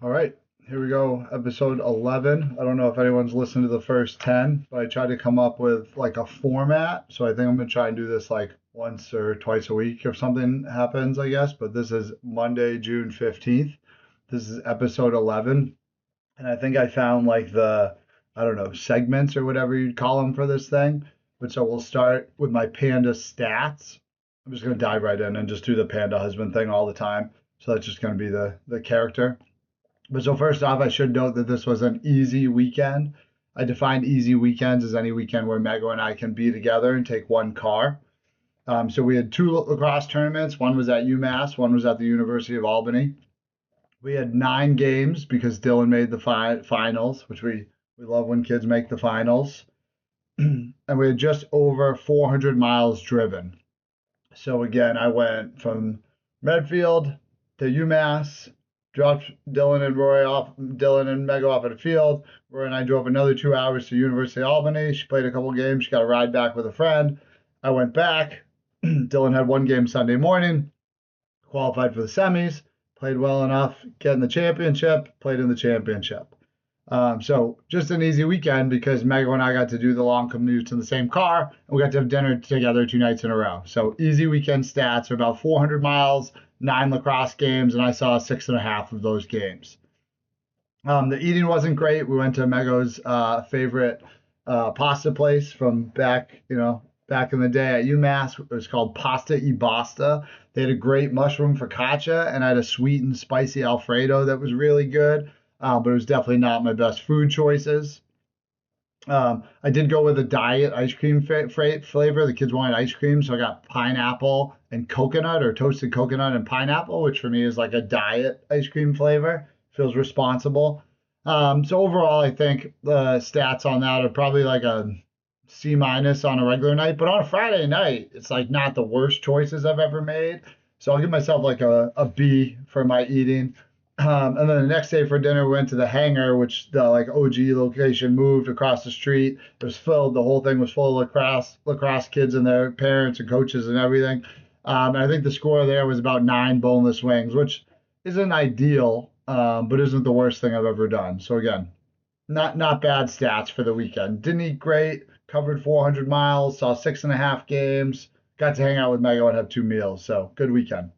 All right, here we go. Episode 11. I don't know if anyone's listened to the first 10, but I tried to come up with like a format. So I think I'm going to try and do this like once or twice a week if something happens, I guess. But this is Monday, June 15th. This is episode 11. And I think I found like I don't know, segments or whatever you'd call them for this thing. But so we'll start with my Panda stats. I'm just going to dive right in and just do the Panda husband thing all the time. So that's just going to be the character. But so first off, I should note that this was an easy weekend. I define easy weekends as any weekend where Mego and I can be together and take one car. So we had two lacrosse tournaments. One was at UMass, one was at the University of Albany. We had 9 games because Dylan made the finals, which we love when kids make the finals. And we had just over 400 miles driven. So again, I went from Medfield to UMass, dropped Dylan and Mego off at the field. Roy and I drove another 2 hours to University of Albany. She played a couple games. She got a ride back with a friend. I went back. Dylan had one game Sunday morning, qualified for the semis, played well enough, get in the championship, played in the championship. So just an easy weekend because Mego and I got to do the long commutes in the same car, and we got to have dinner together 2 nights in a row. So easy weekend stats are about 400 miles, 9 lacrosse games, and I saw 6.5 of those games. The eating wasn't great. We went to Mego's favorite pasta place from back in the day at UMass. It was called Pasta e Basta. They had a great mushroom focaccia, and I had a sweet and spicy Alfredo that was really good, but it was definitely not my best food choices. I did go with a diet ice cream flavor. The kids wanted ice cream, so I got pineapple and coconut or toasted coconut and pineapple, which for me is like a diet ice cream flavor. Feels responsible. So overall, I think the stats on that are probably like a C minus on a regular night, but on a Friday night, it's like not the worst choices I've ever made. So I'll give myself like a B for my eating. And then the next day for dinner, we went to the hangar, which the like OG location moved across the street. It was filled. The whole thing was full of lacrosse kids and their parents and coaches and everything. And I think the score there was about 9 boneless wings, which isn't ideal, but isn't the worst thing I've ever done. So again, not bad stats for the weekend. Didn't eat great. Covered 400 miles. Saw 6.5 games. Got to hang out with Mego and have 2 meals. So good weekend.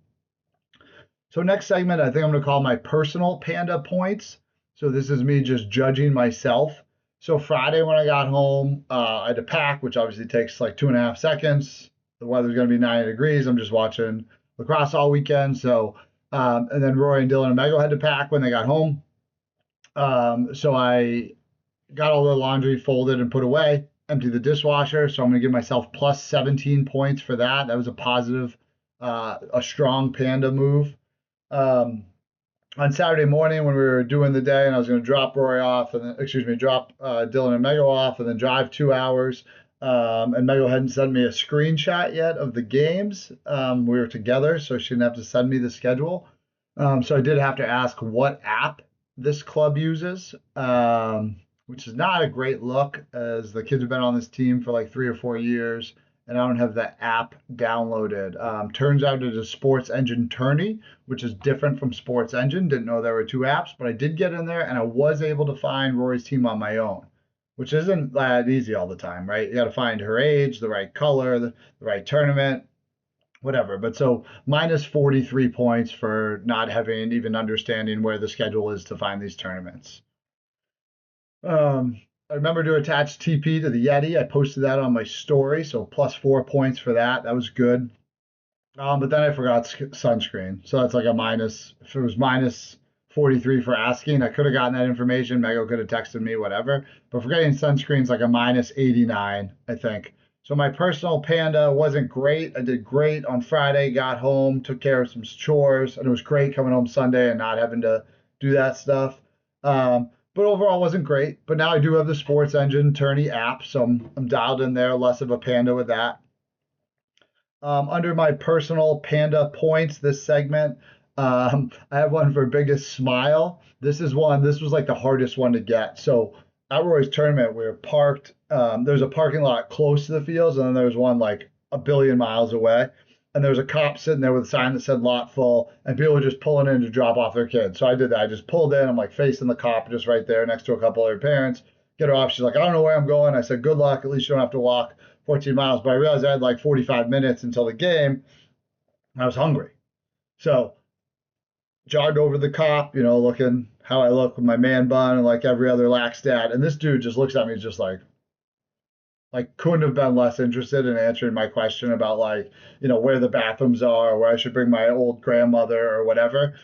So next segment, I think I'm going to call my personal Panda points. So this is me just judging myself. So Friday when I got home, I had to pack, which obviously takes like 2.5 seconds. The weather's going to be 90 degrees. I'm just watching lacrosse all weekend. So and then Roy and Dylan and Mego had to pack when they got home. So I got all the laundry folded and put away, emptied the dishwasher. So I'm going to give myself plus 17 points for that. That was a positive, a strong Panda move. Um, on Saturday morning when we were doing the day, and I was going to drop Rory off, and then, excuse me, drop Dylan and Mego off, and then drive 2 hours. And Mego hadn't sent me a screenshot yet of the games. We were together, so she didn't have to send me the schedule. So I did have to ask what app this club uses, which is not a great look, as the kids have been on this team for like 3 or 4 years, and I don't have the app downloaded. Turns out it is Sports Engine Tourney, which is different from Sports Engine. Didn't know there were two apps, but I did get in there and I was able to find Rory's team on my own, which isn't that easy all the time, right? You got to find her age, the right color, the right tournament, whatever. But so minus 43 points for not having even understanding where the schedule is to find these tournaments. I remember to attach TP to the Yeti. I posted that on my story, so plus 4 points for that. That was good. But then I forgot sunscreen, so that's like a minus. If it was minus 43 for asking, I could have gotten that information. Mego could have texted me, whatever. But forgetting sunscreen's like a minus 89, I think. So my personal Panda wasn't great. I did great on Friday, got home, took care of some chores, and it was great coming home Sunday and not having to do that stuff. But overall wasn't great. But now I do have the Sports Engine Tourney app, so I'm dialed in there, less of a Panda with that. Under my personal Panda points, this segment, I have one for biggest smile. This was like the hardest one to get. So at Roy's tournament, we were parked. There's a parking lot close to the fields, and then there's one like a billion miles away. and there was a cop sitting there with a sign that said lot full, and people were just pulling in to drop off their kids. So I did that. I just pulled in. I'm like facing the cop just right there next to a couple of her parents. Get her off. She's like, I don't know where I'm going. I said, good luck. At least you don't have to walk 14 miles. But I realized I had like 45 minutes until the game. And I was hungry. So jogged over the cop, looking how I look with my man bun and like every other lax dad. And this dude just looks at me just like couldn't have been less interested in answering my question about like, where the bathrooms are or where I should bring my old grandmother or whatever.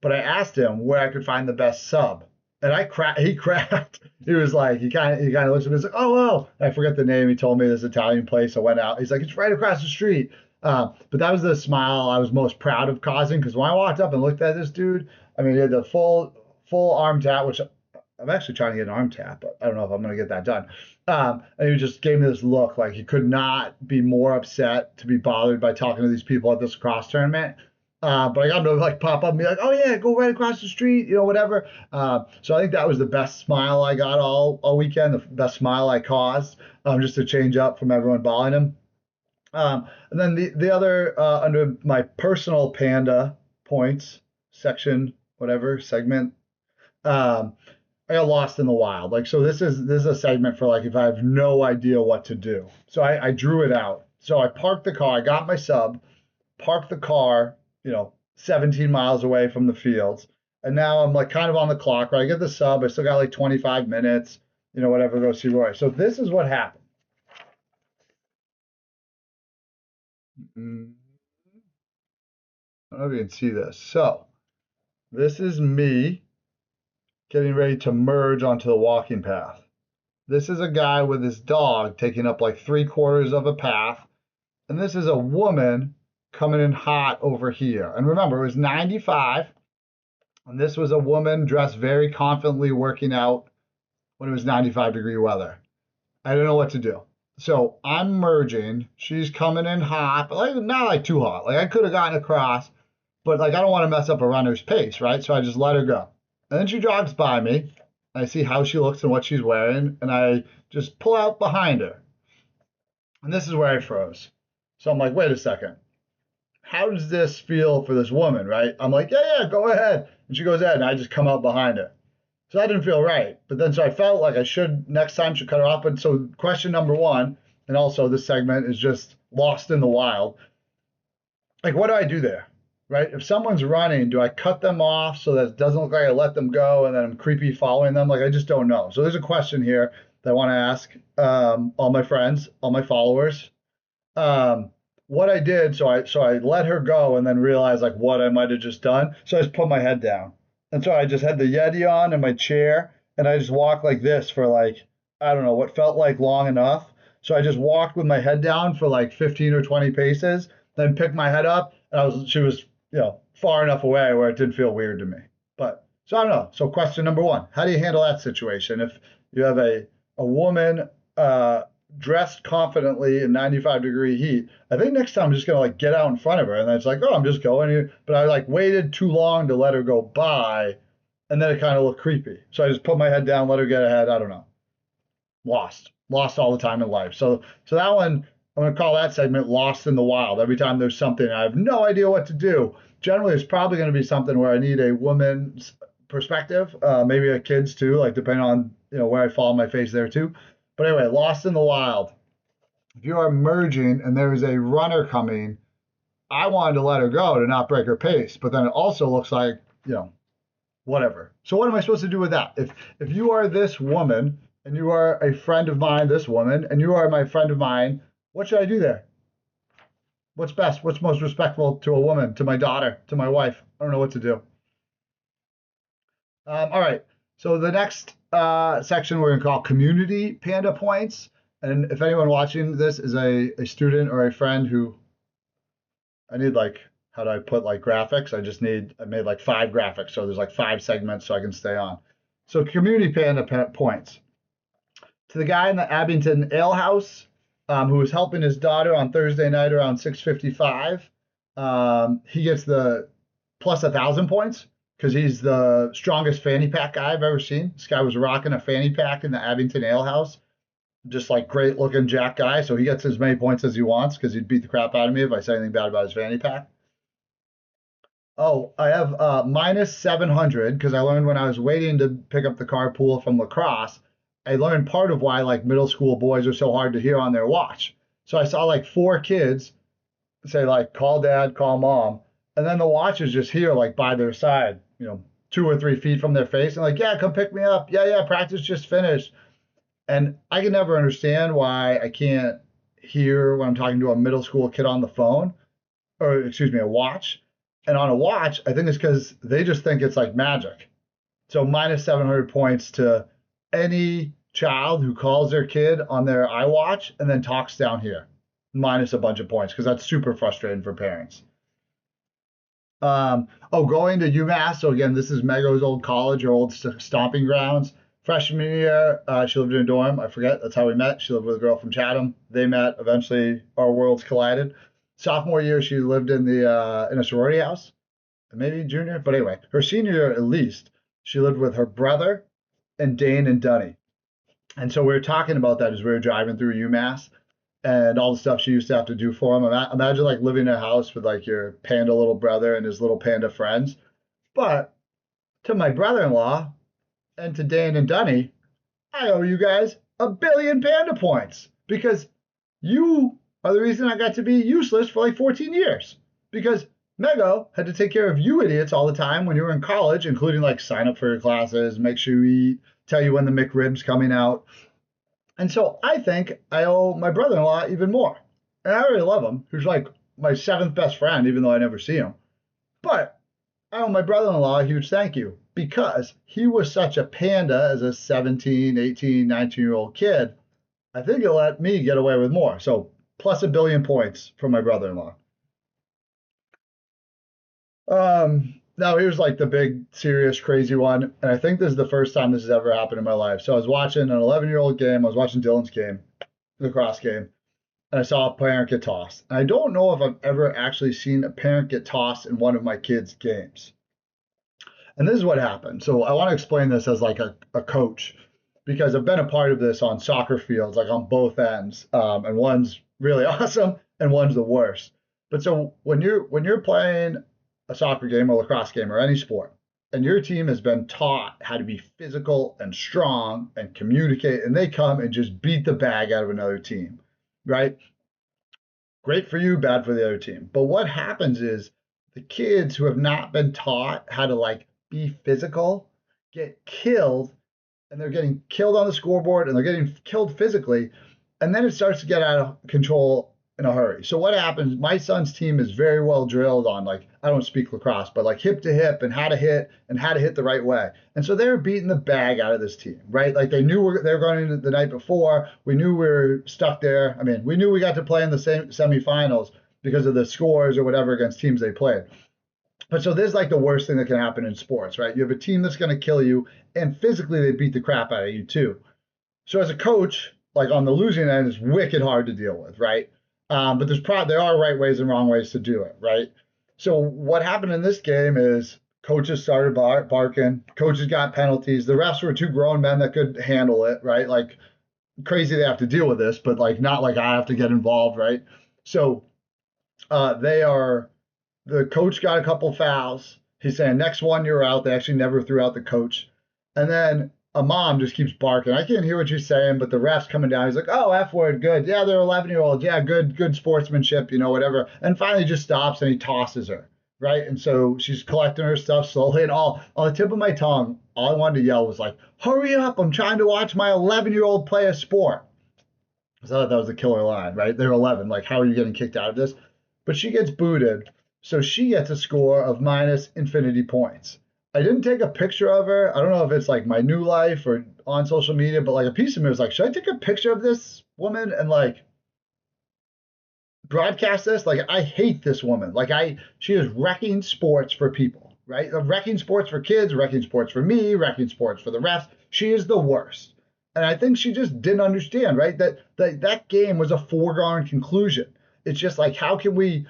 But I asked him where I could find the best sub. And he cracked. He was like, he kind of looks at me, he's like, oh, I forget the name. He told me this Italian place. I went out. He's like, it's right across the street. But that was the smile I was most proud of causing, because when I walked up and looked at this dude, I mean, he had the full arm tat, which I'm actually trying to get an arm tat, but I don't know if I'm going to get that done. And he just gave me this look like he could not be more upset to be bothered by talking to these people at this cross tournament. But I got him to like pop up and be like, oh yeah, go right across the street, whatever. So I think that was the best smile I got all weekend, the best smile I caused, just to change up from everyone bothering him. And then the other under my personal Panda points section, whatever segment, I got lost in the wild. Like, so this is a segment for like if I have no idea what to do. So I drew it out. So I parked the car. I got my sub, parked the car, 17 miles away from the fields, and now I'm like kind of on the clock. Right, I get the sub. I still got like 25 minutes, whatever. Go see Roy. So this is what happened. I don't know if you can see this. So this is me getting ready to merge onto the walking path. This is a guy with his dog taking up like 3/4 of a path. And this is a woman coming in hot over here. And remember, it was 95. And this was a woman dressed very confidently working out when it was 95-degree weather. I didn't know what to do. So I'm merging. She's coming in hot, but like not like too hot. Like I could have gotten across, but like I don't want to mess up a runner's pace, right? So I just let her go. And then she jogs by me. I see how she looks and what she's wearing, and I just pull out behind her. And this is where I froze. So I'm like, wait a second. How does this feel for this woman, right? I'm like, yeah, go ahead. And she goes ahead, and I just come out behind her. So that didn't feel right. But then so I felt like I should next time should cut her off. But so question number one, and also this segment is just lost in the wild. Like, what do I do there? Right? If someone's running, do I cut them off so that it doesn't look like I let them go and then I'm creepy following them? Like, I just don't know. So there's a question here that I want to ask all my friends, all my followers. What I did, so I let her go and then realized like what I might have just done. So I just put my head down. And so I just had the Yeti on in my chair and I just walked like this for like, I don't know, what felt like long enough. So I just walked with my head down for like 15 or 20 paces, then picked my head up and she was far enough away where it didn't feel weird to me. But so I don't know. So question number one, how do you handle that situation? If you have a woman dressed confidently in 95-degree heat, I think next time I'm just gonna like get out in front of her and then it's like, oh, I'm just going here. But I like waited too long to let her go by, and then it kind of looked creepy. So I just put my head down, let her get ahead. I don't know. Lost all the time in life. So that one, I'm going to call that segment Lost in the Wild. Every time there's something I have no idea what to do, generally it's probably going to be something where I need a woman's perspective, maybe a kid's too, like depending on where I fall on my face there too. But anyway, Lost in the Wild. If you are merging and there is a runner coming, I wanted to let her go to not break her pace, but then it also looks like, whatever. So what am I supposed to do with that? If you are this woman and you are a friend of mine, this woman, and you are my friend of mine, what should I do there? What's best? What's most respectful to a woman, to my daughter, to my wife? I don't know what to do. All right. So the next section we're going to call Community Panda Points. And if anyone watching this is a student or a friend who I need like, how do I put like graphics? I made like 5 graphics. So there's like 5 segments so I can stay on. So Community Panda Points. To the guy in the Abington Ale House who was helping his daughter on Thursday night around 6:55, he gets the plus 1,000 points because he's the strongest fanny pack guy I've ever seen. This guy was rocking a fanny pack in the Abington Ale House. just like great looking jack guy. So he gets as many points as he wants because he'd beat the crap out of me if I say anything bad about his fanny pack. Oh, I have minus 700 because I learned when I was waiting to pick up the carpool from lacrosse, I learned part of why like middle school boys are so hard to hear on their watch. So I saw like four kids say like call dad, call mom, and then the watch is just here like by their side, 2 or 3 feet from their face, and like yeah, come pick me up. Yeah, yeah, practice just finished. And I can never understand why I can't hear when I'm talking to a middle school kid on the phone, or excuse me, a watch. And on a watch, I think it's because they just think it's like magic. So minus 700 points to any child who calls their kid on their iWatch and then talks down here, minus a bunch of points because that's super frustrating for parents. Going to UMass. So again, this is Mego's old college, her old stomping grounds. Freshman year, she lived in a dorm. I forget. That's how we met. She lived with a girl from Chatham. They met. Eventually, our worlds collided. Sophomore year, she lived in a sorority house, maybe junior. But anyway, her senior year at least, she lived with her brother and Dane and Dunny. And so we were talking about that as we were driving through UMass and all the stuff she used to have to do for him. Imagine like living in a house with like your panda little brother and his little panda friends. But to my brother-in-law and to Dan and Dunny, I owe you guys 1 billion panda points because you are the reason I got to be useless for like 14 years. Because Mego had to take care of you idiots all the time when you were in college, including like sign up for your classes, make sure you eat, tell you when the McRib's coming out. And so I think I owe my brother-in-law even more. And I already love him, who's like my seventh best friend, even though I never see him. But I owe my brother-in-law a huge thank you because he was such a panda as a 17, 18, 19-year-old kid. I think it let me get away with more. So plus 1 billion points from my brother-in-law. Now here's like the big, serious, crazy one, and I think this is the first time this has ever happened in my life. So I was watching an 11-year-old game. I was watching Dylan's game, the lacrosse game, and I saw a parent get tossed. And I don't know if I've ever actually seen a parent get tossed in one of my kids' games. And this is what happened. So I want to explain this as like a coach because I've been a part of this on soccer fields, like on both ends, and one's really awesome and one's the worst. But so when you're playing a soccer game or lacrosse game or any sport, and your team has been taught how to be physical and strong and communicate, and they come and just beat the bag out of another team, right? Great for you, bad for the other team. But what happens is the kids who have not been taught how to like be physical get killed, and they're getting killed on the scoreboard and they're getting killed physically, and then it starts to get out of control in a hurry. So what happens? My son's team is very well drilled on like I don't speak lacrosse, but like hip to hip and how to hit the right way. And so they're beating the bag out of this team, right? Like they knew they were going the night before. We knew we were stuck there. I mean, we knew we got to play in the same semifinals because of the scores or whatever against teams they played. But so this is like the worst thing that can happen in sports, right? You have a team that's going to kill you, and physically they beat the crap out of you too. So as a coach, like on the losing end, it's wicked hard to deal with, right? But there are right ways and wrong ways to do it, right? So what happened in this game is coaches started barking, coaches got penalties. The refs were two grown men that could handle it, right? Like crazy they have to deal with this, but like not like I have to get involved, right? So they are the coach got a couple fouls. He's saying next one you're out. They actually never threw out the coach. And then a mom just keeps barking. I can't hear what she's saying, but the ref's coming down. He's like, "Oh, F word, good. Yeah, they're 11-year-olds. Yeah, good sportsmanship, whatever." And finally just stops and he tosses her, right? And so she's collecting her stuff slowly, and all on the tip of my tongue, all I wanted to yell was like, "Hurry up. I'm trying to watch my 11-year-old play a sport." I thought that was a killer line, right? They're 11. Like, how are you getting kicked out of this? But she gets booted. So she gets a score of minus infinity points. I didn't take a picture of her. I don't know if it's like my new life or on social media, but like a piece of me was like, should I take a picture of this woman and like broadcast this? Like, I hate this woman. She is wrecking sports for people, right? Wrecking sports for kids, wrecking sports for me, wrecking sports for the refs. She is the worst. And I think she just didn't understand, right? That game was a foregone conclusion. It's just like, how can we,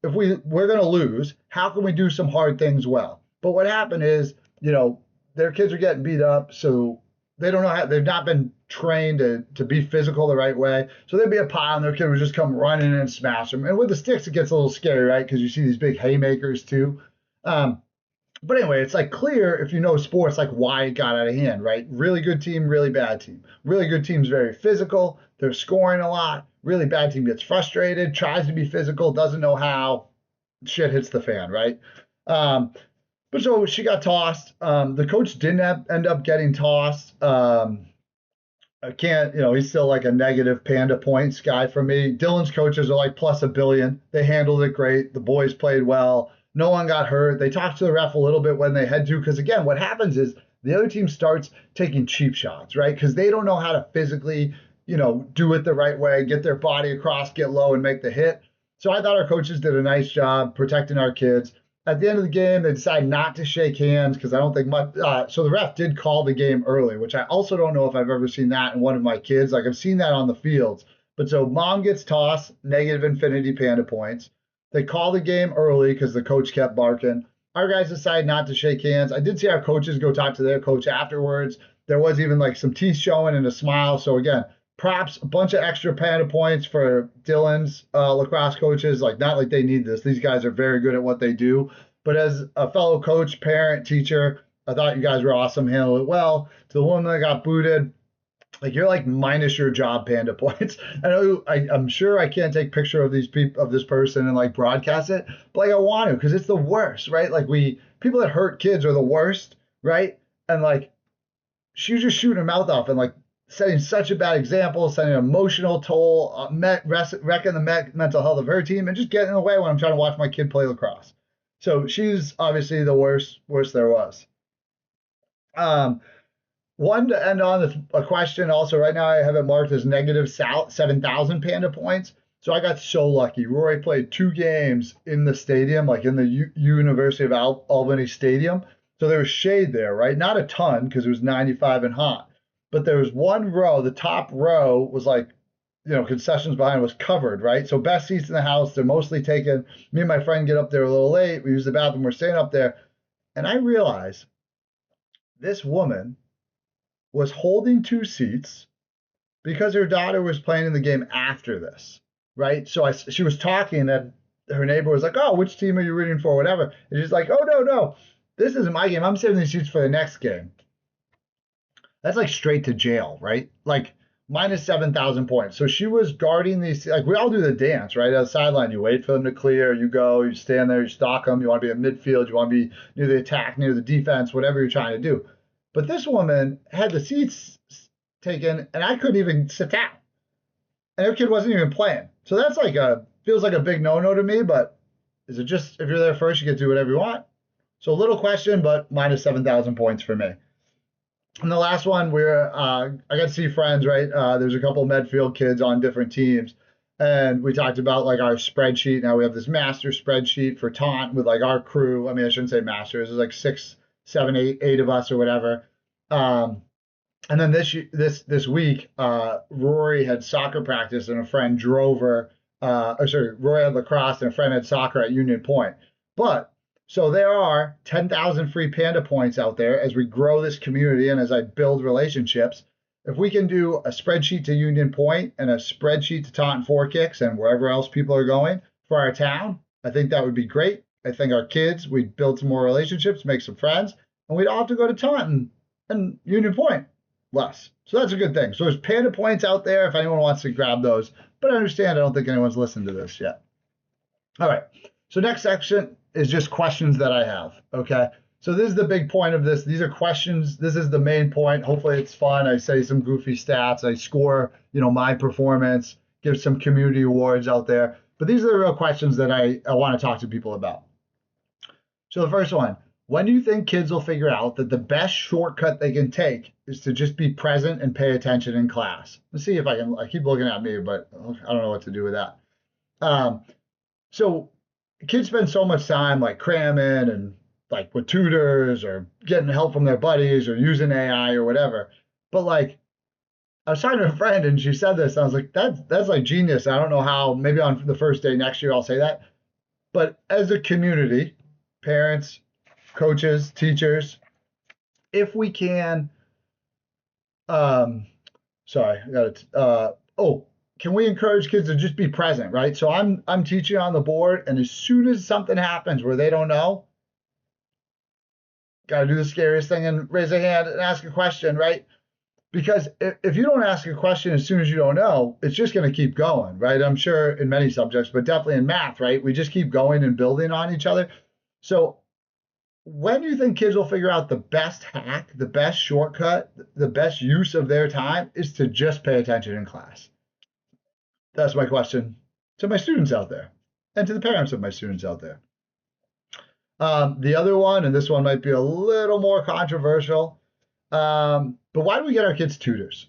if we're going to lose, how can we do some hard things well? But what happened is, their kids are getting beat up. So they don't know how, they've not been trained to be physical the right way. So there'd be a pile and their kid would just come running in and smash them. And with the sticks, it gets a little scary, right? Because you see these big haymakers too. Um, but anyway, it's like clear if you know sports, like why it got out of hand, right? Really good team, really bad team. Really good team's very physical. They're scoring a lot. Really bad team gets frustrated, tries to be physical, doesn't know how. Shit hits the fan, right? Um, but so she got tossed. The coach didn't end up getting tossed. I can't, he's still like a negative Panda points guy for me. Dylan's coaches are like plus a billion. They handled it great. The boys played well. No one got hurt. They talked to the ref a little bit when they had to, because again, what happens is the other team starts taking cheap shots, right? Because they don't know how to physically, do it the right way, get their body across, get low, and make the hit. So I thought our coaches did a nice job protecting our kids. At the end of the game, they decided not to shake hands because I don't think much. So the ref did call the game early, which I also don't know if I've ever seen that in one of my kids. Like I've seen that on the fields. But so mom gets tossed, negative infinity Panda points. They call the game early because the coach kept barking. Our guys decided not to shake hands. I did see our coaches go talk to their coach afterwards. There was even like some teeth showing and a smile. So again, props, a bunch of extra Panda points for Dylan's lacrosse coaches. Like, not like they need this. These guys are very good at what they do. But as a fellow coach, parent, teacher, I thought you guys were awesome, handled it well. To the woman that got booted, like you're like minus your job Panda points. I'm sure I can't take picture of these people of this person and like broadcast it, but like I want to because it's the worst, right? Like people that hurt kids are the worst, right? And like she was just shooting her mouth off and like setting such a bad example, setting an emotional toll, wrecking the mental health of her team, and just getting in the way when I'm trying to watch my kid play lacrosse. So she's obviously the worst there was. Um, One to end on is a question. Also, right now I have it marked as negative 7,000 Panda points. So I got so lucky. Rory played 2 games in the stadium, like in the University of Albany Stadium. So there was shade there, right? Not a ton because it was 95 and hot. But there was one row, the top row was like, concessions behind was covered, right? So best seats in the house, they're mostly taken. Me and my friend get up there a little late. We use the bathroom. We're staying up there. And I realize this woman was holding 2 seats because her daughter was playing in the game after this, right? So she was talking, and her neighbor was like, "Oh, which team are you rooting for?" Whatever. And she's like, "Oh, no, no, this isn't my game. I'm saving these seats for the next game." That's like straight to jail, right? Like minus 7,000 points. So she was guarding these. Like we all do the dance, right? At the sideline, you wait for them to clear. You go, you stand there, you stalk them. You want to be in midfield. You want to be near the attack, near the defense, whatever you're trying to do. But this woman had the seats taken, and I couldn't even sit down. And her kid wasn't even playing. So that's like feels like a big no-no to me. But is it just if you're there first, you get to do whatever you want? So a little question, but minus 7,000 points for me. And the last one, I got to see friends, right? There's a couple Medfield kids on different teams. And we talked about like our spreadsheet. Now we have this master spreadsheet for taunt with like our crew. I mean, I shouldn't say masters. There's like 6, 7, 8 of us or whatever. And then this week, Rory had soccer practice and a friend drove her. Rory had lacrosse and a friend had soccer at Union Point. But so there are 10,000 free Panda points out there as we grow this community and as I build relationships. If we can do a spreadsheet to Union Point and a spreadsheet to Taunton Four Kicks and wherever else people are going for our town, I think that would be great. I think our kids, we'd build some more relationships, make some friends, and we'd all have to go to Taunton and Union Point less. So that's a good thing. So there's Panda points out there if anyone wants to grab those. But I understand I don't think anyone's listened to this yet. All right. So next section is just questions that I have. Okay. So this is the big point of this. These are questions. This is the main point. Hopefully it's fun. I say some goofy stats. I score, my performance, give some community awards out there. But these are the real questions that I want to talk to people about. So the first one, when do you think kids will figure out that the best shortcut they can take is to just be present and pay attention in class? Let's see if I keep looking at me, but I don't know what to do with that. So kids spend so much time like cramming and like with tutors or getting help from their buddies or using AI or whatever. But like I was talking to a friend and she said this, and I was like, that's like genius. I don't know how, maybe on the first day next year I'll say that. But as a community, parents, coaches, teachers, if we can Um, sorry, I got it. Oh, can we encourage kids to just be present, right? So I'm teaching on the board, and as soon as something happens where they don't know, got to do the scariest thing and raise a hand and ask a question, right? Because if you don't ask a question as soon as you don't know, it's just going to keep going, right? I'm sure in many subjects, but definitely in math, right? We just keep going and building on each other. So when do you think kids will figure out the best hack, the best shortcut, the best use of their time is to just pay attention in class? That's my question to my students out there and to the parents of my students out there. The other one, and this one might be a little more controversial, but why do we get our kids tutors?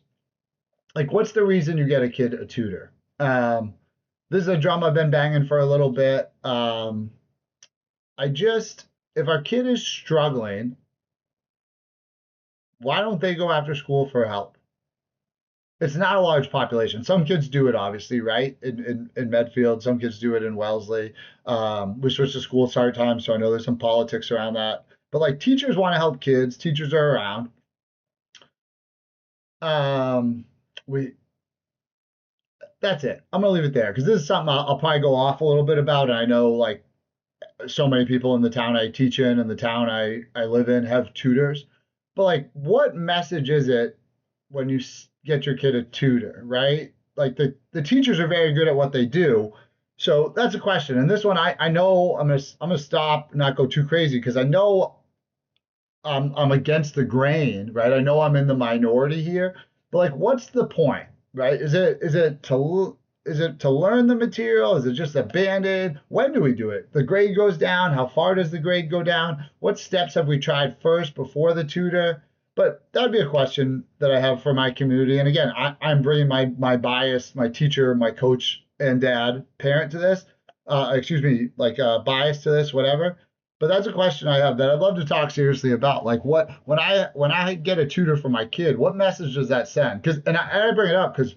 Like, what's the reason you get a kid a tutor? This is a drum I've been banging for a little bit. I just, if our kid is struggling, why don't they go after school for help? It's not a large population. Some kids do it, obviously, right? In Medfield, some kids do it in Wellesley. We switched to school start time, so I know there's some politics around that. But like teachers want to help kids, teachers are around. Um, we That's it. I'm gonna leave it there because this is something I'll probably go off a little bit about. And I know like so many people in the town I teach in and the town I live in have tutors. But like, what message is it when you get your kid a tutor, right? Like the teachers are very good at what they do. So that's a question. And this one, I know I'm gonna stop, not go too crazy because I know I'm against the grain, right? I know I'm in the minority here, but like, what's the point, right? Is it to learn the material? Is it just a band-aid? When do we do it? The grade goes down. How far does the grade go down? What steps have we tried first before the tutor? But that'd be a question that I have for my community. And again, I'm bringing my bias, my teacher, my coach, and dad, parent to this. Excuse me, like bias to this, whatever. But that's a question I have that I'd love to talk seriously about. Like, what when I get a tutor for my kid, what message does that send? Because and I bring it up because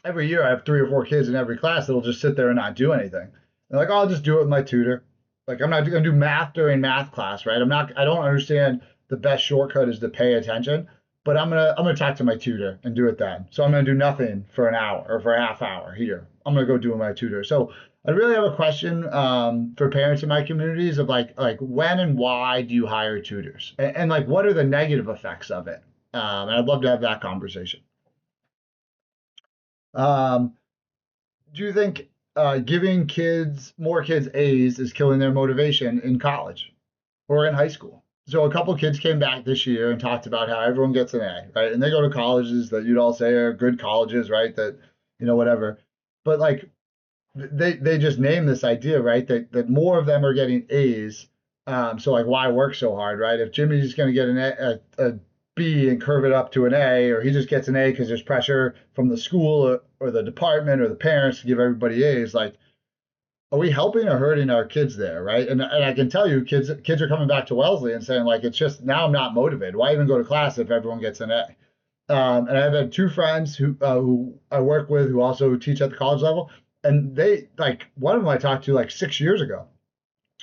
every year I have 3 or 4 kids in every class that'll just sit there and not do anything. They're like, oh, I'll just do it with my tutor. Like, I'm not going to do math during math class, right? I don't understand the best shortcut is to pay attention, but I'm gonna talk to my tutor and do it then. So I'm gonna do nothing for an hour or for a half hour here. I'm gonna go do it with my tutor. So I really have a question for parents in my communities of like when and why do you hire tutors and like what are the negative effects of it? And I'd love to have that conversation. Um, do you think giving kids more kids A's is killing their motivation in college or in high school? So a couple kids came back this year and talked about how everyone gets an A, right? And they go to colleges that you'd all say are good colleges, right? That whatever. But like they just name this idea, right? That more of them are getting A's. So like, why work so hard, right? If Jimmy's going to get a B and curve it up to an A, or he just gets an A because there's pressure from the school or the department or the parents to give everybody A's, like, are we helping or hurting our kids there, right? And I can tell you, kids are coming back to Wellesley and saying like, it's just now I'm not motivated. Why even go to class if everyone gets an A? And I've had 2 friends who I work with who also teach at the college level, and they like one of them I talked to like 6 years ago,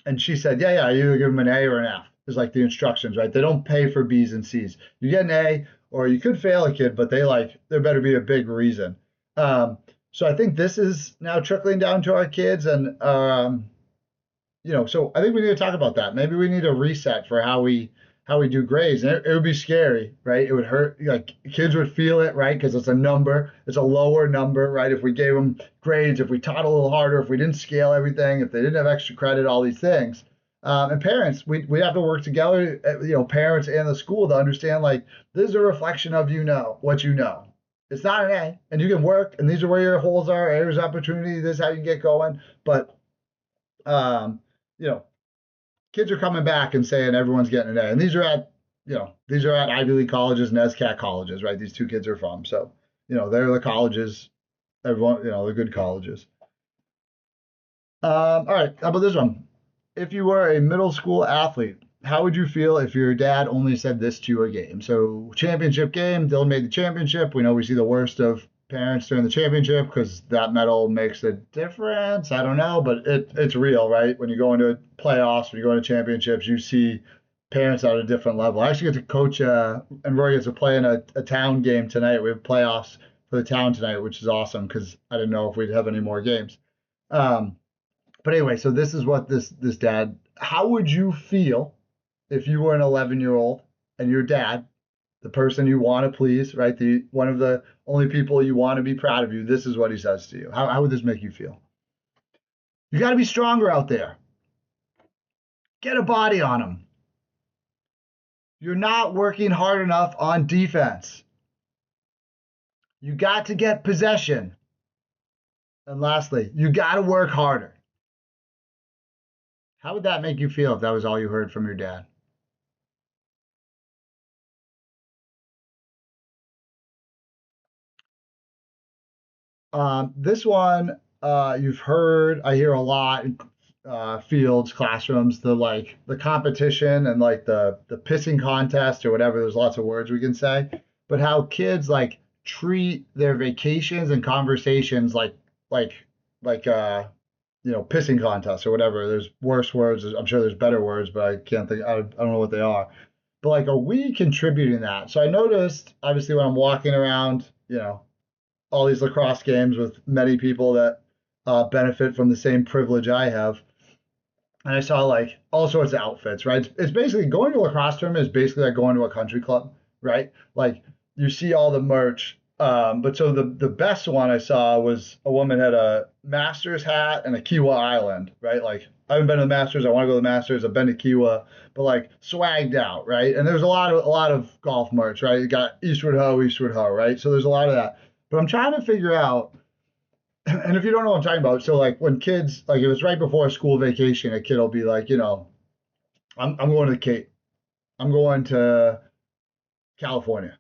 and she said, yeah, you either give them an A or an F. Is like the instructions, right? They don't pay for B's and C's. You get an A, or you could fail a kid, but there better be a big reason. So I think this is now trickling down to our kids, and so I think we need to talk about that. Maybe we need a reset for how we do grades. And it would be scary, right? It would hurt. Like kids would feel it, right? Because it's a number, it's a lower number, right? If we gave them grades, if we taught a little harder, if we didn't scale everything, if they didn't have extra credit, all these things. And parents, we have to work together, parents and the school to understand like this is a reflection of what you know. It's not an A, and you can work, and these are where your holes are, areas of opportunity. This is how you get going. But um, you know, kids are coming back and saying everyone's getting an A, and these are at Ivy League colleges, NESCAC colleges, right? These 2 kids are from, so they're the colleges. Everyone, they're good colleges. All right, how about this one? If you were a middle school athlete, how would you feel if your dad only said this to you a game? So championship game, Dylan made the championship. We know we see the worst of parents during the championship because that medal makes a difference. I don't know, but it's real, right? When you go into playoffs, when you go into championships, you see parents at a different level. I actually get to coach, and Roy gets to play in a town game tonight. We have playoffs for the town tonight, which is awesome because I didn't know if we'd have any more games. Um, but anyway, so this is what this dad. How would you feel if you were an 11-year-old and your dad, the person you want to please, right? The one of the only people you want to be proud of you. This is what he says to you. How would this make you feel? You got to be stronger out there. Get a body on him. You're not working hard enough on defense. You got to get possession. And lastly, you got to work harder. How would that make you feel if that was all you heard from your dad? This one you've heard, I hear a lot in fields, classrooms, the competition and like the pissing contest or whatever. There's lots of words we can say, but how kids like treat their vacations and conversations like like pissing contests or whatever. There's worse words. I'm sure there's better words, but I can't think. I don't know what they are. But like, are we contributing that? So I noticed, obviously, when I'm walking around, all these lacrosse games with many people that benefit from the same privilege I have. And I saw like all sorts of outfits, right? It's basically going to a lacrosse tournament is basically like going to a country club, right? Like you see all the merch. But so the best one I saw was a woman had a Masters hat and a Kiwa Island, right? Like I haven't been to the Masters. I want to go to the Masters. I've been to Kiwa, but like swagged out, right? And there's a lot of golf merch, right? You got Eastward Ho, right? So there's a lot of that. But I'm trying to figure out, and if you don't know what I'm talking about, so like when kids, like if it's right before a school vacation, a kid will be like, I'm going to the Cape. I'm going to California.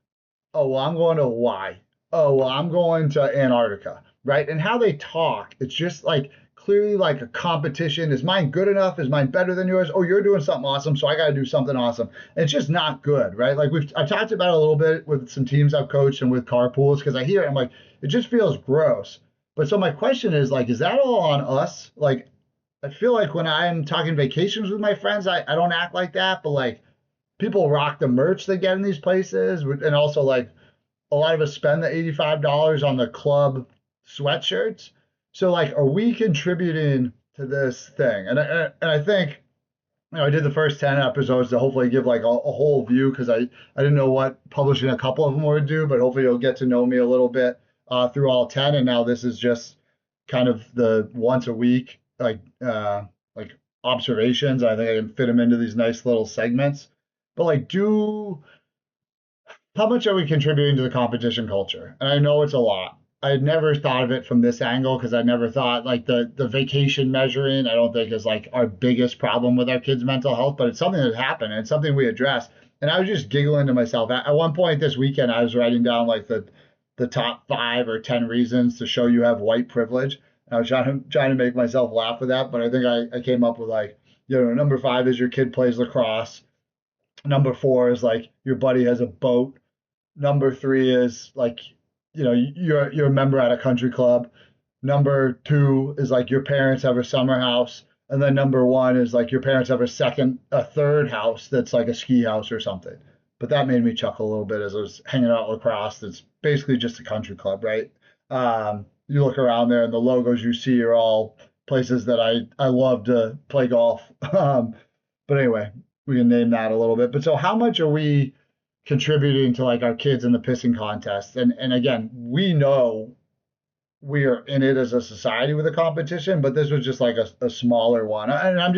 Oh, well, I'm going to Hawaii. Oh, well, I'm going to Antarctica, right? And how they talk, it's just like clearly like a competition. Is mine good enough? Is mine better than yours? Oh, you're doing something awesome, so I got to do something awesome. And it's just not good, right? Like I've talked about it a little bit with some teams I've coached and with carpools because I hear it, I'm like, it just feels gross. But so my question is like, is that all on us? Like, I feel like when I'm talking vacations with my friends, I don't act like that, but like people rock the merch they get in these places, and also like a lot of us spend the $85 on the club sweatshirts. So like, are we contributing to this thing? And I think I did the first 10 episodes to hopefully give like a whole view because I didn't know what publishing a couple of them would do, but hopefully you'll get to know me a little bit through all 10. And now this is just kind of the once a week like observations. I think I can fit them into these nice little segments. But like, do how much are we contributing to the competition culture? And I know it's a lot. I had never thought of it from this angle because I never thought like the vacation measuring, I don't think is like our biggest problem with our kids' mental health, but it's something that happened and it's something we address. And I was just giggling to myself. At one point this weekend, I was writing down like the top 5 or 10 reasons to show you have white privilege. And I was trying to make myself laugh with that, but I think I came up with like, number 5 is your kid plays lacrosse. Number 4 is like your buddy has a boat. Number 3 is like, you're a member at a country club. Number 2 is like your parents have a summer house. And then number 1 is like your parents have a third house that's like a ski house or something. But that made me chuckle a little bit as I was hanging out lacrosse. That's basically just a country club, right? You look around there and the logos you see are all places that I love to play golf. But anyway, we can name that a little bit. But so how much are we contributing to like our kids in the pissing contest? And again, we know we are in it as a society with a competition, but this was just like a smaller one. And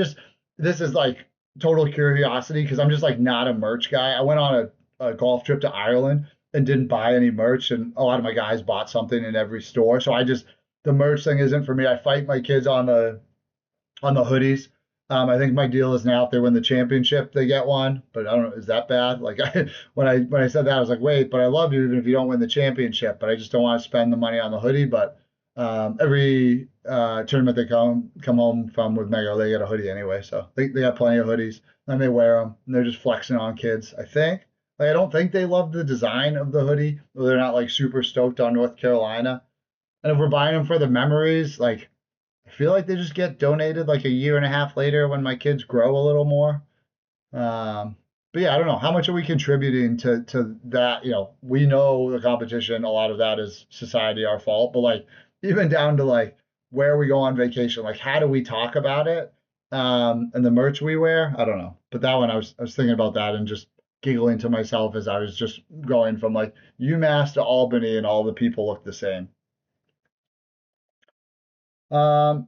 this is like total curiosity because I'm just like not a merch guy. I went on a golf trip to Ireland and didn't buy any merch, and a lot of my guys bought something in every store. So the merch thing isn't for me. I fight my kids on the hoodies. I think my deal is now if they win the championship, they get one. But I don't know, is that bad? Like when I said that, I was like, wait, but I love you even if you don't win the championship. But I just don't want to spend the money on the hoodie. But every tournament they come home from with Mego, they get a hoodie anyway. So they got plenty of hoodies, and they wear them, and they're just flexing on kids. I think. Like I don't think they love the design of the hoodie, or they're not like super stoked on North Carolina. And if we're buying them for the memories, like I feel like they just get donated like a year and a half later when my kids grow a little more. Um, but yeah, I don't know. How much are we contributing to that? We know the competition, a lot of that is society, our fault, but like even down to like where we go on vacation, like how do we talk about it? And the merch we wear, I don't know. But that one I was thinking about that and just giggling to myself as I was just going from like UMass to Albany and all the people look the same. So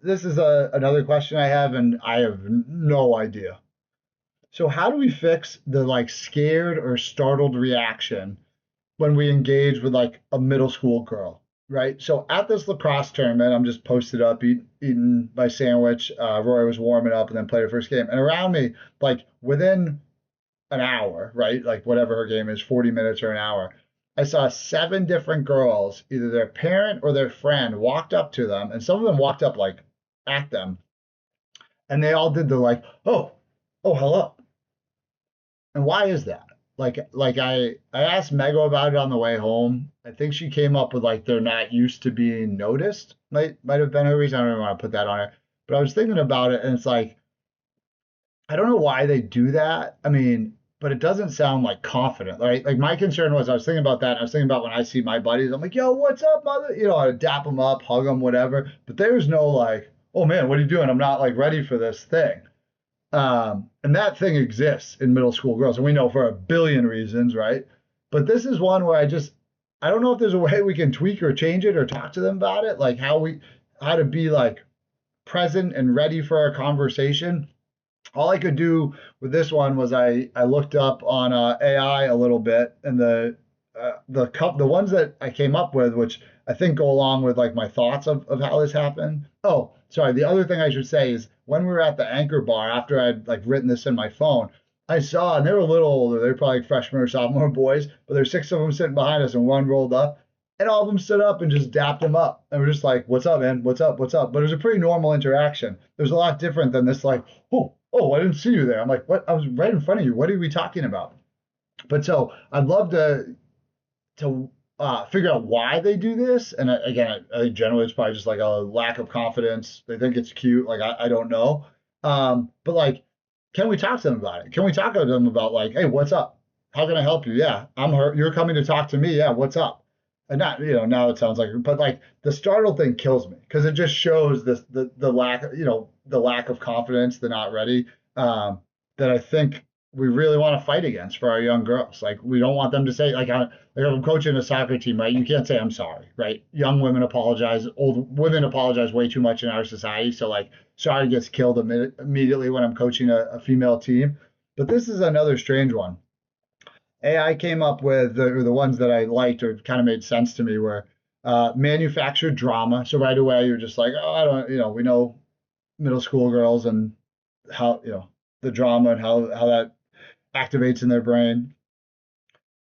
this is another question I have, and I have no idea. So how do we fix the like scared or startled reaction when we engage with like a middle school girl, right? So at this lacrosse tournament, I'm just posted up eating my sandwich. Roy was warming up and then played her first game. And around me, like within an hour, right? Like whatever her game is, 40 minutes or an hour. I saw seven different girls, either their parent or their friend walked up to them, and some of them walked up like at them, and they all did the like, oh, hello. And why is that? Like I asked Mego about it on the way home. I think she came up with like they're not used to being noticed. Might have been her reason. I don't even want to put that on her. But I was thinking about it and it's like I don't know why they do that. I mean, but it doesn't sound like confident, right? Like my concern was I was thinking about that. And I was thinking about when I see my buddies, I'm like, yo, what's up, mother? I dap them up, hug them, whatever. But there's no like, oh man, what are you doing? I'm not like ready for this thing. And that thing exists in middle school girls, and we know for a billion reasons, right? But this is one where I don't know if there's a way we can tweak or change it or talk to them about it, like how to be like present and ready for a conversation. All I could do with this one was I looked up on AI a little bit, and the ones that I came up with, which I think go along with like my thoughts of how this happened. Oh, sorry. The other thing I should say is when we were at the Anchor Bar after I'd like written this in my phone, I saw and they were a little older. They were probably like freshmen or sophomore boys, but there's six of them sitting behind us, and one rolled up. And all of them stood up and just dapped him up. And we're just like, what's up, man? What's up? What's up? But it was a pretty normal interaction. It was a lot different than this, like, oh, I didn't see you there. I'm like, what? I was right in front of you. What are we talking about? But so I'd love to figure out why they do this. And again, I think generally it's probably just like a lack of confidence. They think it's cute. Like I don't know. But like, can we talk to them about it? Can we talk to them about like, hey, what's up? How can I help you? Yeah, I'm hurt. You're coming to talk to me. Yeah, what's up? And not, now it sounds like, but like the startle thing kills me because it just shows the lack, the lack of confidence, the not ready, that I think we really want to fight against for our young girls. Like we don't want them to say like if I'm coaching a soccer team, right? You can't say I'm sorry, right? Young women apologize, old women apologize way too much in our society. So like sorry gets killed immediately when I'm coaching a female team. But this is another strange one. AI came up with the ones that I liked or kind of made sense to me were manufactured drama. So right away you're just like, oh, I don't, we know middle school girls and how, the drama and how that activates in their brain.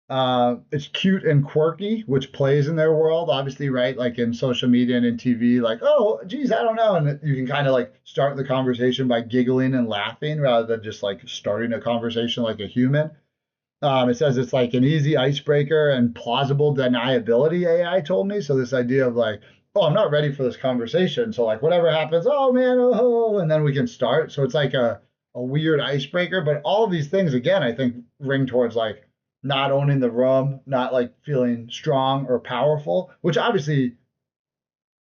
It's cute and quirky, which plays in their world, obviously, right? Like in social media and in TV, like, oh, geez, I don't know. And you can kind of like start the conversation by giggling and laughing rather than just like starting a conversation like a human. It says it's like an easy icebreaker and plausible deniability, AI told me. So this idea of like, oh, I'm not ready for this conversation. So like whatever happens, oh man, oh, and then we can start. So it's like a weird icebreaker. But all of these things, again, I think ring towards like not owning the room, not like feeling strong or powerful, which obviously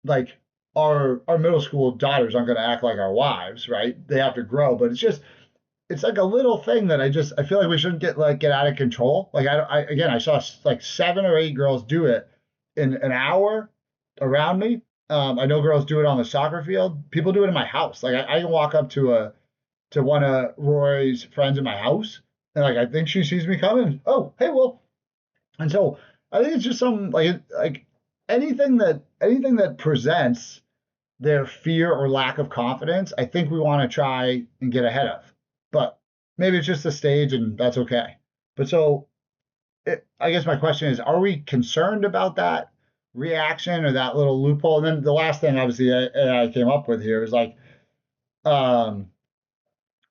like our middle school daughters aren't going to act like our wives, right? They have to grow, but it's like a little thing that I feel like we shouldn't get out of control. Like again I saw like seven or eight girls do it in an hour around me. I know girls do it on the soccer field. People do it in my house. Like I can walk up to one of Roy's friends in my house, and like I think she sees me coming. Oh, hey, well, and so I think it's just some like anything that presents their fear or lack of confidence, I think we want to try and get ahead of. But maybe it's just a stage and that's okay. But so I guess my question is, are we concerned about that reaction or that little loophole? And then the last thing, obviously, AI came up with here is um,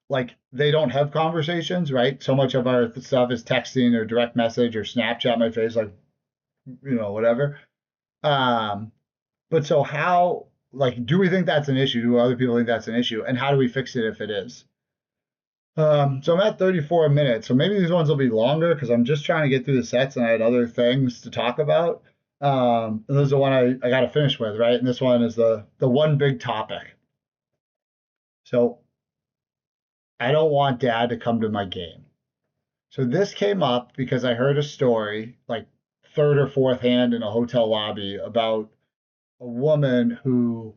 like they don't have conversations, right? So much of our stuff is texting or direct message or Snapchat my face, like, whatever. Um, But so how, like, do we think that's an issue? Do other people think that's an issue? And how do we fix it if it is? So I'm at 34 minutes. So maybe these ones will be longer because I'm just trying to get through the sets and I had other things to talk about. And this is the one I got to finish with, right? And this one is the one big topic. So I don't want dad to come to my game. So this came up because I heard a story, like third or fourth hand in a hotel lobby, about a woman who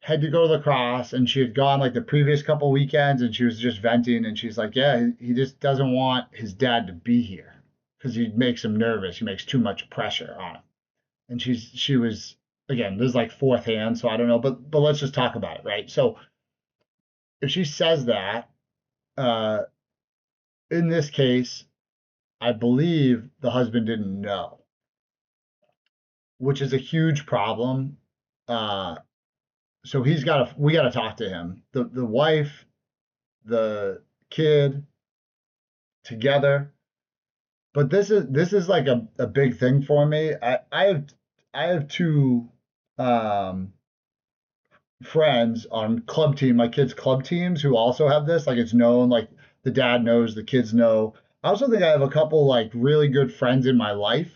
had to go to lacrosse and she had gone like the previous couple weekends and she was just venting and she's like, yeah, he just doesn't want his dad to be here because he makes him nervous. He makes too much pressure on him. And she was again, this is like fourth hand, so I don't know, but let's just talk about it, right? So if she says that, uh, in this case, I believe the husband didn't know, which is a huge problem. Uh, so we got to talk to him. The wife, the kid together. But this is like a big thing for me. I have two um, friends on club team, my kids' club teams who also have this. Like it's known, like the dad knows, the kids know. I also think I have a couple like really good friends in my life.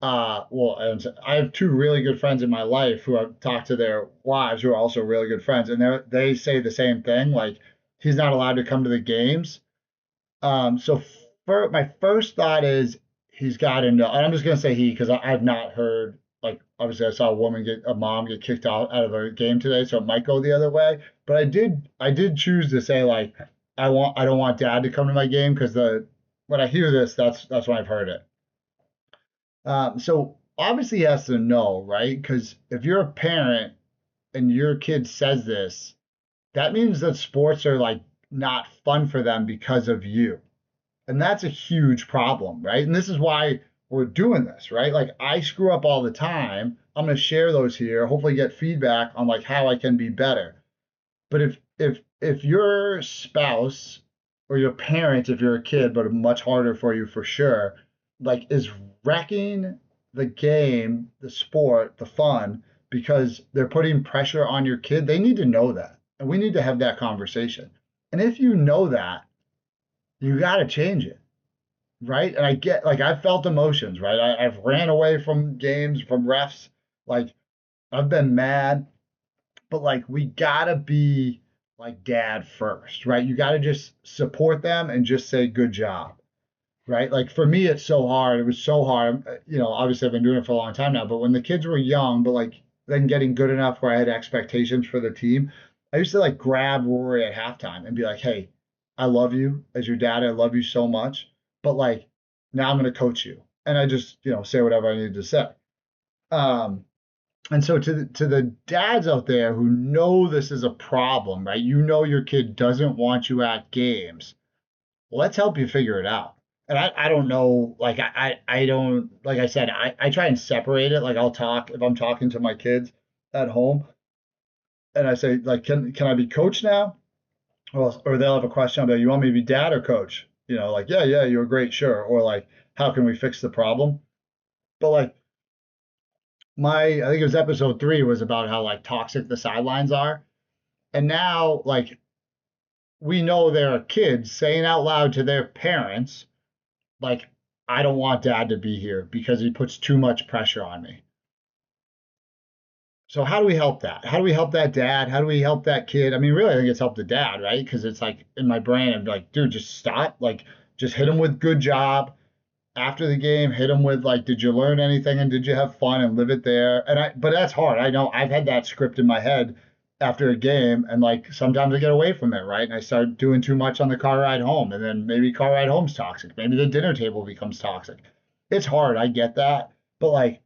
Well, I have two really good friends in my life who I've talked to their wives who are also really good friends, and they say the same thing. Like he's not allowed to come to the games. So my first thought is he's got to know, and I'm just gonna say he because I've not heard like obviously I saw a mom get kicked out of a game today, so it might go the other way. But I did choose to say like I don't want dad to come to my game because the when I hear this that's when I've heard it. So obviously he has to know, right? Because if you're a parent and your kid says this, that means that sports are like not fun for them because of you. And that's a huge problem, right? And this is why we're doing this, right? Like I screw up all the time. I'm going to share those here, hopefully get feedback on like how I can be better. But if your spouse or your parent, if you're a kid, but much harder for you for sure, like is wrecking the game, the sport, the fun because they're putting pressure on your kid, they need to know that. And we need to have that conversation. And if you know that, you got to change it, right? And I get like I've felt emotions, right? I've ran away from games, from refs, like I've been mad, but like we gotta be like dad first, right? You gotta just support them and just say good job, right? Like for me, it's so hard. It was so hard. Obviously I've been doing it for a long time now, but when the kids were young, but like then getting good enough where I had expectations for the team, I used to like grab Rory at halftime and be like, hey, I love you as your dad. I love you so much, but like now I'm going to coach you. And I just, say whatever I needed to say. Um, and so to the dads out there who know this is a problem, right? You know your kid doesn't want you at games. Let's help you figure it out. And I don't know, like I don't like I said, I try and separate it. Like I'll talk if I'm talking to my kids at home and I say, like, can I be coach now? Or they'll have a question, I'll be like, you want me to be dad or coach? Like, yeah, you're great, sure. Or like, how can we fix the problem? But like I think it was episode 3 was about how like toxic the sidelines are. And now like we know there are kids saying out loud to their parents, like, I don't want dad to be here because he puts too much pressure on me. So how do we help that? How do we help that dad? How do we help that kid? I mean, really, I think it's help the dad, right? Because it's like in my brain, I'm like, dude, just stop. Like, just hit him with good job after the game. Hit him with like, did you learn anything and did you have fun and live it there? But that's hard. I know I've had that script in my head after a game, and like sometimes I get away from it, right? And I start doing too much on the car ride home, and then maybe car ride home's toxic. Maybe the dinner table becomes toxic. It's hard. I get that, but like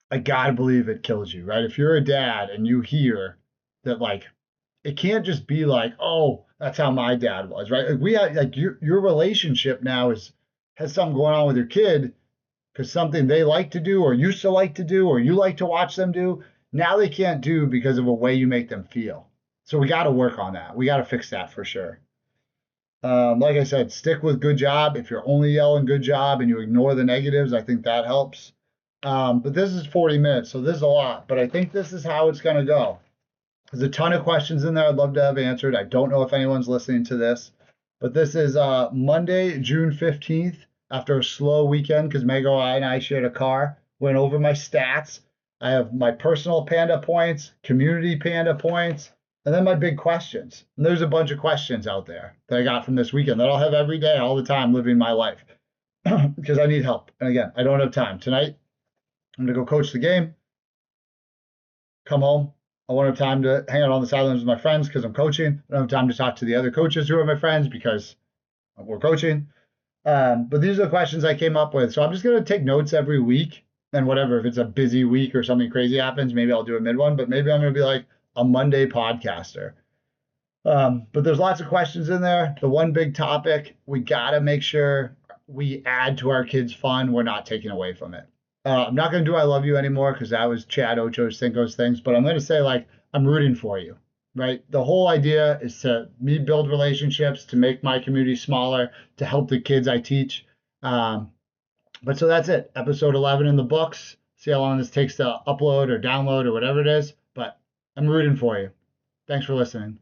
I gotta believe it kills you, right? If you're a dad and you hear that, like, it can't just be like, oh, that's how my dad was, right? Like we have, like your relationship now has something going on with your kid because something they like to do or used to like to do or you like to watch them do, now they can't do because of a way you make them feel. So we got to work on that. We got to fix that for sure. Like I said, stick with good job. If you're only yelling good job and you ignore the negatives, I think that helps. But this is 40 minutes, so this is a lot. But I think this is how it's going to go. There's a ton of questions in there I'd love to have answered. I don't know if anyone's listening to this, but this is Monday, June 15th, after a slow weekend because Mego and I shared a car, went over my stats. I have my personal Panda points, community Panda points, and then my big questions. And there's a bunch of questions out there that I got from this weekend that I'll have every day, all the time, living my life because I need help. And again, I don't have time. Tonight, I'm going to go coach the game, come home. I won't have time to hang out on the sidelines with my friends because I'm coaching. I don't have time to talk to the other coaches who are my friends because we're coaching. But these are the questions I came up with. So I'm just going to take notes every week and whatever. If it's a busy week or something crazy happens, maybe I'll do a mid one, but maybe I'm going to be like a Monday podcaster. But there's lots of questions in there. The one big topic, we got to make sure we add to our kids' fun. We're not taking away from it. I'm not going to do I love you anymore because that was Chad Ocho's Cinco's things, but I'm going to say, like, I'm rooting for you, right? The whole idea is to me build relationships, to make my community smaller, to help the kids I teach. But so that's it. Episode 11 in the books. See how long this takes to upload or download or whatever it is, but I'm rooting for you. Thanks for listening.